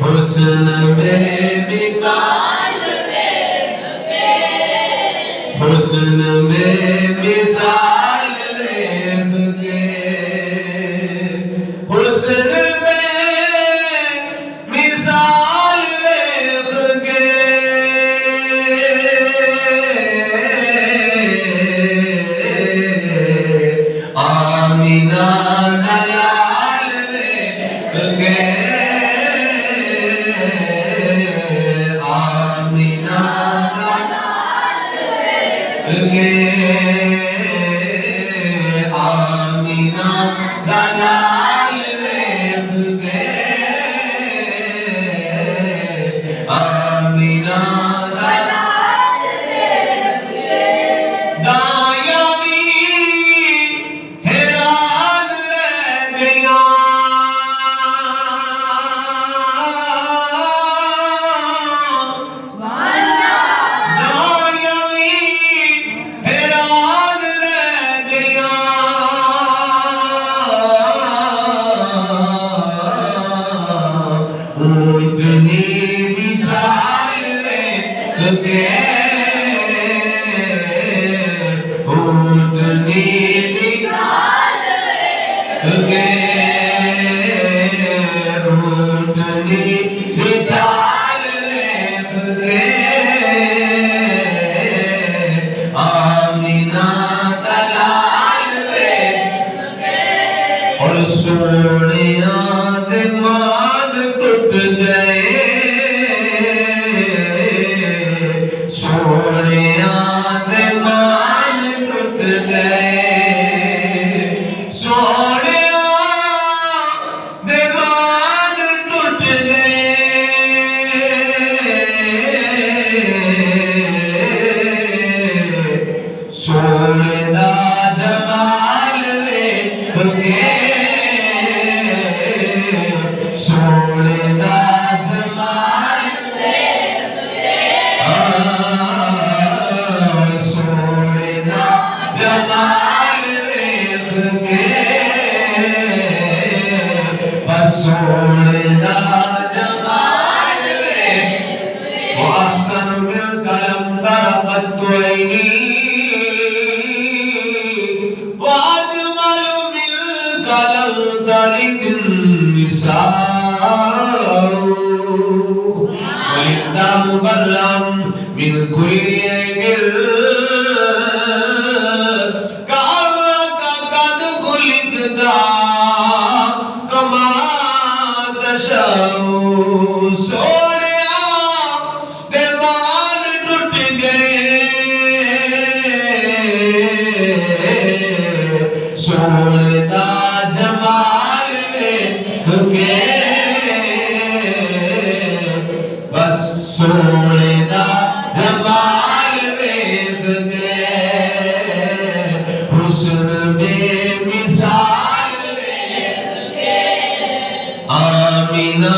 हुस्न में मिसाल हुस्न में मिसाल लेके हुस्न में मिसाल लेके आमीना दयाल लेके आमीना आमीना दयाल लेके आमीना दयाल लेके दायामी हैरान रह गया ऊँटनी बिछाल लेके ऊँटनी बिछाल लेके ऊँटनी बिछाल लेके आमीना दलाल लेके और सोनिया दिमाग टूट गए सोनिया दिमाग टूट गए सोनिया दिमाग टूट गए सोनेदा जमाल लेके सोनेदा जमाल सोनेदा जमाल लेके बस सोनेदा जमाल लेके वासन मिल कलम तरक़त ऐनी वाजमल मिल कलम तरिक वलिदा मुबर्रम मिन कुल्ली ऐनिल कालका कद खुलिकता कमा तशाऊ सोनिया दिमाग टूट गए सोनेदा जमाल लेके बस सोनेदा जमाल लेके हुस्न में मिसाल लेके आमीना